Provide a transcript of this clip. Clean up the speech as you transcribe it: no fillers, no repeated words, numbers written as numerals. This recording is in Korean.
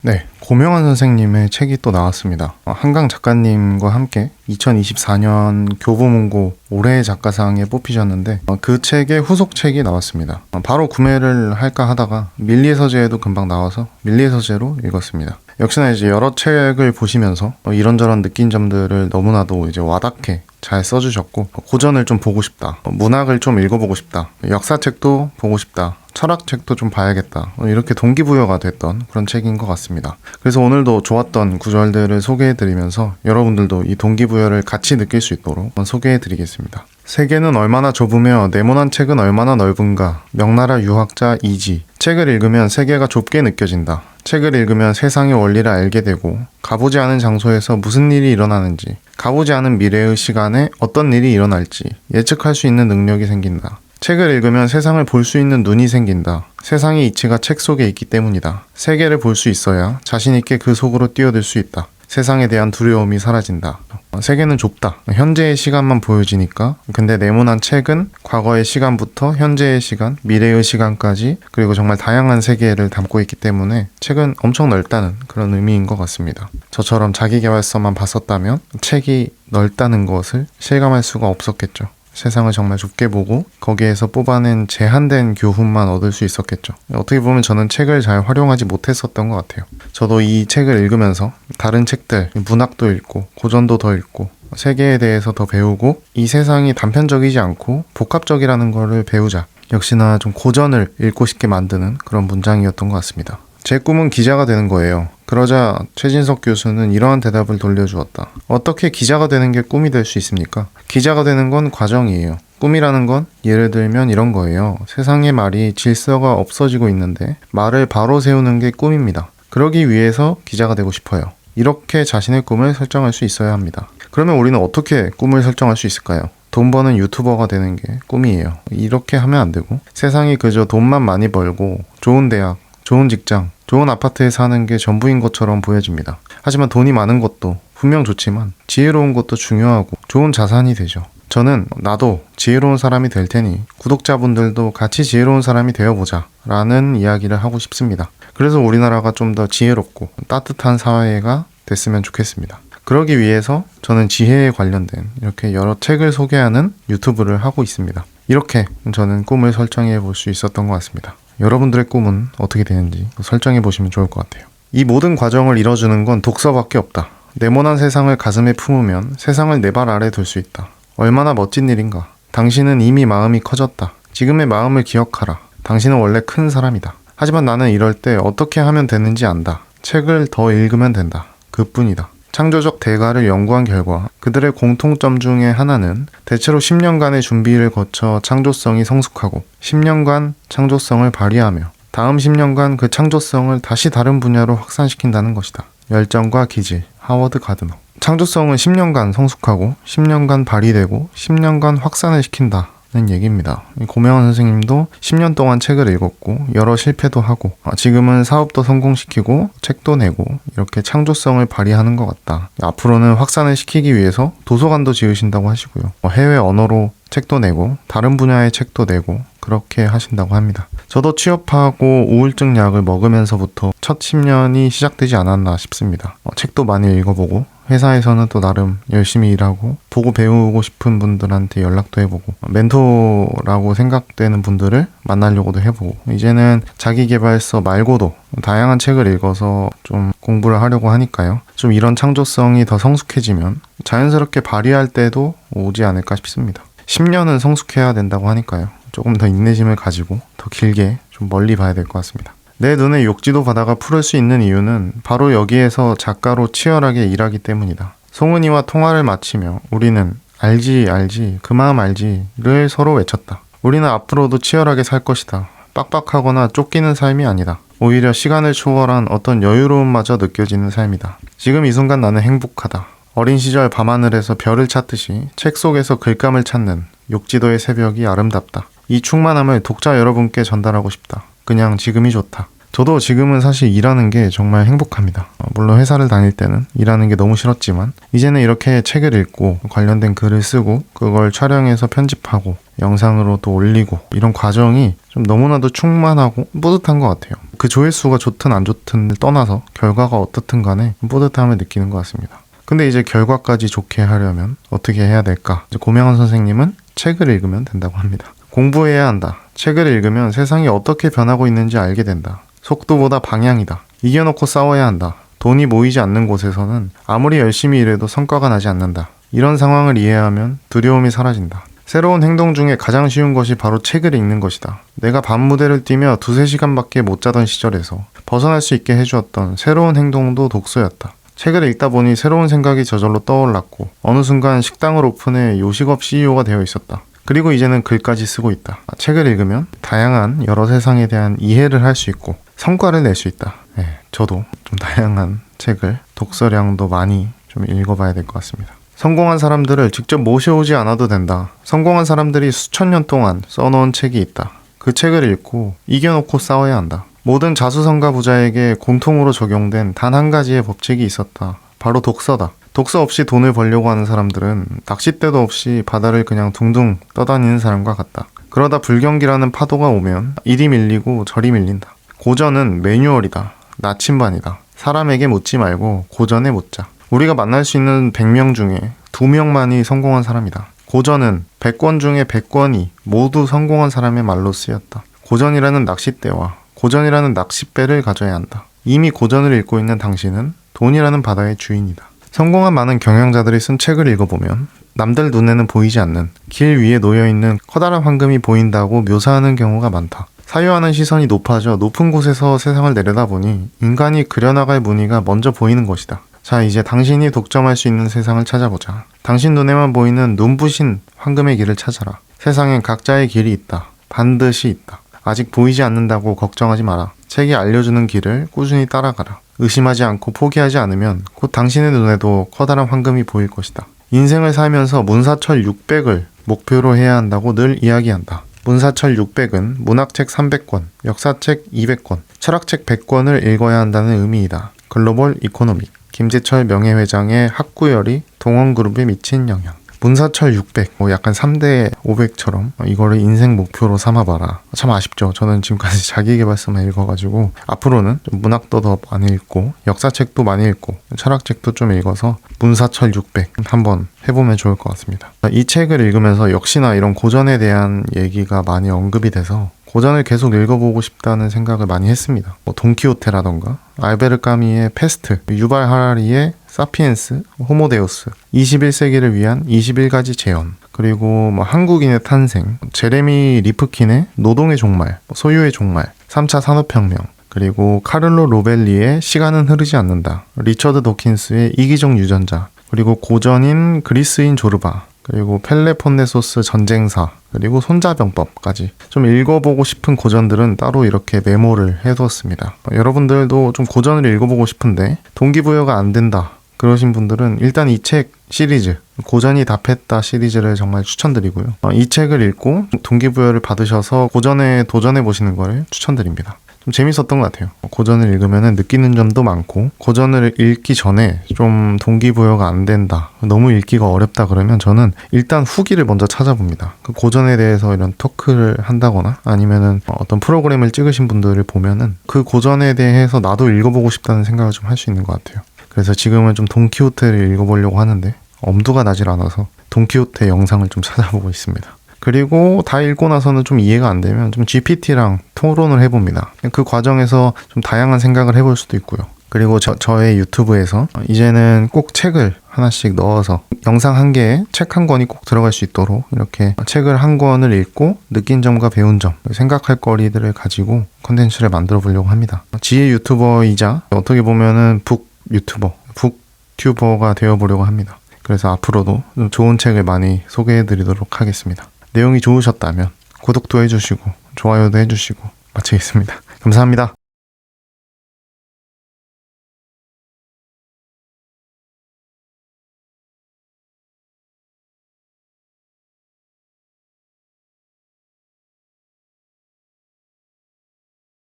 네, 고명환 선생님의 책이 또 나왔습니다. 한강 작가님과 함께 2024년 교보문고 올해의 작가상에 뽑히셨는데 그 책의 후속책이 나왔습니다. 바로 구매를 할까 하다가 밀리의 서재에도 금방 나와서 밀리의 서재로 읽었습니다. 역시나 이제 여러 책을 보시면서 이런저런 느낀 점들을 너무나도 이제 와닿게 잘 써주셨고, 고전을 좀 보고 싶다, 문학을 좀 읽어보고 싶다, 역사책도 보고 싶다, 철학책도 좀 봐야겠다, 이렇게 동기부여가 됐던 그런 책인 것 같습니다. 그래서 오늘도 좋았던 구절들을 소개해드리면서 여러분들도 이 동기부여를 같이 느낄 수 있도록 소개해드리겠습니다. 세계는 얼마나 좁으며 네모난 책은 얼마나 넓은가. 명나라 유학자 이지. 책을 읽으면 세계가 좁게 느껴진다. 책을 읽으면 세상의 원리를 알게 되고, 가보지 않은 장소에서 무슨 일이 일어나는지, 가보지 않은 미래의 시간에 어떤 일이 일어날지 예측할 수 있는 능력이 생긴다. 책을 읽으면 세상을 볼 수 있는 눈이 생긴다. 세상의 이치가 책 속에 있기 때문이다. 세계를 볼 수 있어야 자신 있게 그 속으로 뛰어들 수 있다. 세상에 대한 두려움이 사라진다. 세계는 좁다. 현재의 시간만 보여지니까. 근데 네모난 책은 과거의 시간부터 현재의 시간, 미래의 시간까지, 그리고 정말 다양한 세계를 담고 있기 때문에 책은 엄청 넓다는 그런 의미인 것 같습니다. 저처럼 자기계발서만 봤었다면 책이 넓다는 것을 실감할 수가 없었겠죠. 세상을 정말 좁게 보고 거기에서 뽑아낸 제한된 교훈만 얻을 수 있었겠죠. 어떻게 보면 저는 책을 잘 활용하지 못했었던 것 같아요. 저도 이 책을 읽으면서 다른 책들, 문학도 읽고 고전도 더 읽고 세계에 대해서 더 배우고, 이 세상이 단편적이지 않고 복합적이라는 거를 배우자. 역시나 좀 고전을 읽고 싶게 만드는 그런 문장이었던 것 같습니다. 제 꿈은 기자가 되는 거예요. 그러자 최진석 교수는 이러한 대답을 돌려주었다. 어떻게 기자가 되는 게 꿈이 될 수 있습니까? 기자가 되는 건 과정이에요. 꿈이라는 건 예를 들면 이런 거예요. 세상의 말이 질서가 없어지고 있는데 말을 바로 세우는 게 꿈입니다. 그러기 위해서 기자가 되고 싶어요. 이렇게 자신의 꿈을 설정할 수 있어야 합니다. 그러면 우리는 어떻게 꿈을 설정할 수 있을까요? 돈 버는 유튜버가 되는 게 꿈이에요. 이렇게 하면 안 되고, 세상이 그저 돈만 많이 벌고 좋은 대학, 좋은 직장, 좋은 아파트에 사는 게 전부인 것처럼 보여집니다. 하지만 돈이 많은 것도 분명 좋지만 지혜로운 것도 중요하고 좋은 자산이 되죠. 저는 나도 지혜로운 사람이 될 테니 구독자분들도 같이 지혜로운 사람이 되어보자 라는 이야기를 하고 싶습니다. 그래서 우리나라가 좀 더 지혜롭고 따뜻한 사회가 됐으면 좋겠습니다. 그러기 위해서 저는 지혜에 관련된 이렇게 여러 책을 소개하는 유튜브를 하고 있습니다. 이렇게 저는 꿈을 설정해 볼 수 있었던 것 같습니다. 여러분들의 꿈은 어떻게 되는지 설정해 보시면 좋을 것 같아요. 이 모든 과정을 이뤄주는 건 독서밖에 없다. 네모난 세상을 가슴에 품으면 세상을 내 발 아래 둘 수 있다. 얼마나 멋진 일인가. 당신은 이미 마음이 커졌다. 지금의 마음을 기억하라. 당신은 원래 큰 사람이다. 하지만 나는 이럴 때 어떻게 하면 되는지 안다. 책을 더 읽으면 된다. 그뿐이다. 창조적 대가를 연구한 결과 그들의 공통점 중에 하나는 대체로 10년간의 준비를 거쳐 창조성이 성숙하고 10년간 창조성을 발휘하며 다음 10년간 그 창조성을 다시 다른 분야로 확산시킨다는 것이다. 열정과 기질, 하워드 가드너. 창조성은 10년간 성숙하고 10년간 발휘되고 10년간 확산을 시킨다 는 얘기입니다. 고명환 선생님도 10년 동안 책을 읽었고 여러 실패도 하고 지금은 사업도 성공시키고 책도 내고 이렇게 창조성을 발휘하는 것 같다. 앞으로는 확산을 시키기 위해서 도서관도 지으신다고 하시고요. 해외 언어로 책도 내고 다른 분야의 책도 내고 그렇게 하신다고 합니다. 저도 취업하고 우울증 약을 먹으면서부터 첫 10년이 시작되지 않았나 싶습니다. 책도 많이 읽어보고 회사에서는 또 나름 열심히 일하고 보고 배우고 싶은 분들한테 연락도 해보고 멘토라고 생각되는 분들을 만나려고도 해보고, 이제는 자기계발서 말고도 다양한 책을 읽어서 좀 공부를 하려고 하니까요. 좀 이런 창조성이 더 성숙해지면 자연스럽게 발휘할 때도 오지 않을까 싶습니다. 10년은 성숙해야 된다고 하니까요. 조금 더 인내심을 가지고 더 길게 좀 멀리 봐야 될 것 같습니다. 내 눈에 욕지도 바다가 푸를 수 있는 이유는 바로 여기에서 작가로 치열하게 일하기 때문이다. 송은이와 통화를 마치며 우리는 알지 그 마음 알지를 서로 외쳤다. 우리는 앞으로도 치열하게 살 것이다. 빡빡하거나 쫓기는 삶이 아니다. 오히려 시간을 초월한 어떤 여유로움마저 느껴지는 삶이다. 지금 이 순간 나는 행복하다. 어린 시절 밤하늘에서 별을 찾듯이 책 속에서 글감을 찾는 욕지도의 새벽이 아름답다. 이 충만함을 독자 여러분께 전달하고 싶다. 그냥 지금이 좋다. 저도 지금은 사실 일하는 게 정말 행복합니다. 물론 회사를 다닐 때는 일하는 게 너무 싫었지만 이제는 이렇게 책을 읽고 관련된 글을 쓰고 그걸 촬영해서 편집하고 영상으로 또 올리고 이런 과정이 좀 너무나도 충만하고 뿌듯한 것 같아요. 그 조회수가 좋든 안 좋든 떠나서 결과가 어떻든 간에 뿌듯함을 느끼는 것 같습니다. 근데 이제 결과까지 좋게 하려면 어떻게 해야 될까? 이제 고명환 선생님은 책을 읽으면 된다고 합니다. 공부해야 한다. 책을 읽으면 세상이 어떻게 변하고 있는지 알게 된다. 속도보다 방향이다. 이겨놓고 싸워야 한다. 돈이 모이지 않는 곳에서는 아무리 열심히 일해도 성과가 나지 않는다. 이런 상황을 이해하면 두려움이 사라진다. 새로운 행동 중에 가장 쉬운 것이 바로 책을 읽는 것이다. 내가 밤무대를 뛰며 2-3시간밖에 못 자던 시절에서 벗어날 수 있게 해주었던 새로운 행동도 독서였다. 책을 읽다 보니 새로운 생각이 저절로 떠올랐고 어느 순간 식당을 오픈해 요식업 CEO가 되어 있었다. 그리고 이제는 글까지 쓰고 있다. 책을 읽으면 다양한 여러 세상에 대한 이해를 할 수 있고 성과를 낼 수 있다. 네, 저도 좀 다양한 책을 독서량도 많이 좀 읽어봐야 될 것 같습니다. 성공한 사람들을 직접 모셔오지 않아도 된다. 성공한 사람들이 수천 년 동안 써놓은 책이 있다. 그 책을 읽고 이겨놓고 싸워야 한다. 모든 자수성가 부자에게 공통으로 적용된 단 한 가지의 법칙이 있었다. 바로 독서다. 독서 없이 돈을 벌려고 하는 사람들은 낚싯대도 없이 바다를 그냥 둥둥 떠다니는 사람과 같다. 그러다 불경기라는 파도가 오면 이리 밀리고 저리 밀린다. 고전은 매뉴얼이다. 나침반이다. 사람에게 묻지 말고 고전에 묻자. 우리가 만날 수 있는 100명 중에 2명만이 성공한 사람이다. 고전은 100권 중에 100권이 모두 성공한 사람의 말로 쓰였다. 고전이라는 낚싯대와 고전이라는 낚싯배를 가져야 한다. 이미 고전을 읽고 있는 당신은 돈이라는 바다의 주인이다. 성공한 많은 경영자들이 쓴 책을 읽어보면 남들 눈에는 보이지 않는 길 위에 놓여있는 커다란 황금이 보인다고 묘사하는 경우가 많다. 사유하는 시선이 높아져 높은 곳에서 세상을 내려다보니 인간이 그려나갈 무늬가 먼저 보이는 것이다. 자, 이제 당신이 독점할 수 있는 세상을 찾아보자. 당신 눈에만 보이는 눈부신 황금의 길을 찾아라. 세상엔 각자의 길이 있다. 반드시 있다. 아직 보이지 않는다고 걱정하지 마라. 책이 알려주는 길을 꾸준히 따라가라. 의심하지 않고 포기하지 않으면 곧 당신의 눈에도 커다란 황금이 보일 것이다. 인생을 살면서 문사철 600을 목표로 해야 한다고 늘 이야기한다. 문사철 600은 문학책 300권, 역사책 200권, 철학책 100권을 읽어야 한다는 의미이다. 글로벌 이코노믹. 김재철 명예회장의 학구열이 동원그룹에 미친 영향. 문사철 600, 약간 3대 500처럼 이거를 인생 목표로 삼아봐라. 참 아쉽죠. 저는 지금까지 자기계발서만 읽어가지고 앞으로는 좀 문학도 더 많이 읽고 역사책도 많이 읽고 철학책도 좀 읽어서 문사철 600 한번 해보면 좋을 것 같습니다. 이 책을 읽으면서 역시나 이런 고전에 대한 얘기가 많이 언급이 돼서 고전을 계속 읽어보고 싶다는 생각을 많이 했습니다. 돈키호테라던가 알베르 까미의 페스트, 유발 하라리의 사피엔스, 호모데우스, 21세기를 위한 21가지 재현, 그리고 한국인의 탄생, 제레미 리프킨의 노동의 종말, 소유의 종말, 3차 산업혁명, 그리고 카를로 로벨리의 시간은 흐르지 않는다, 리처드 도킨스의 이기적 유전자, 그리고 고전인 그리스인 조르바, 그리고 펠레폰네소스 전쟁사, 그리고 손자병법까지 좀 읽어보고 싶은 고전들은 따로 이렇게 메모를 해두었습니다. 여러분들도 좀 고전을 읽어보고 싶은데 동기부여가 안 된다 그러신 분들은 일단 이 책 시리즈, 고전이 답했다 시리즈를 정말 추천드리고요. 이 책을 읽고 동기부여를 받으셔서 고전에 도전해보시는 걸 추천드립니다. 좀 재밌었던 것 같아요. 고전을 읽으면 느끼는 점도 많고, 고전을 읽기 전에 좀 동기부여가 안 된다, 너무 읽기가 어렵다 그러면 저는 일단 후기를 먼저 찾아봅니다. 그 고전에 대해서 이런 토크를 한다거나 아니면은 어떤 프로그램을 찍으신 분들을 보면은 그 고전에 대해서 나도 읽어보고 싶다는 생각을 좀 할 수 있는 것 같아요. 그래서 지금은 좀 돈키호테를 읽어보려고 하는데 엄두가 나질 않아서 돈키호테 영상을 좀 찾아보고 있습니다. 그리고 다 읽고 나서는 좀 이해가 안 되면 좀 GPT랑 토론을 해봅니다. 그 과정에서 좀 다양한 생각을 해볼 수도 있고요. 그리고 저의 유튜브에서 이제는 꼭 책을 하나씩 넣어서 영상 한 개에 책 한 권이 꼭 들어갈 수 있도록 이렇게 책을 한 권을 읽고 느낀 점과 배운 점, 생각할 거리들을 가지고 컨텐츠를 만들어 보려고 합니다. 지혜 유튜버이자 어떻게 보면은 북튜버가 되어보려고 합니다. 그래서 앞으로도 좋은 책을 많이 소개해드리도록 하겠습니다. 내용이 좋으셨다면 구독도 해주시고 좋아요도 해주시고 마치겠습니다. 감사합니다.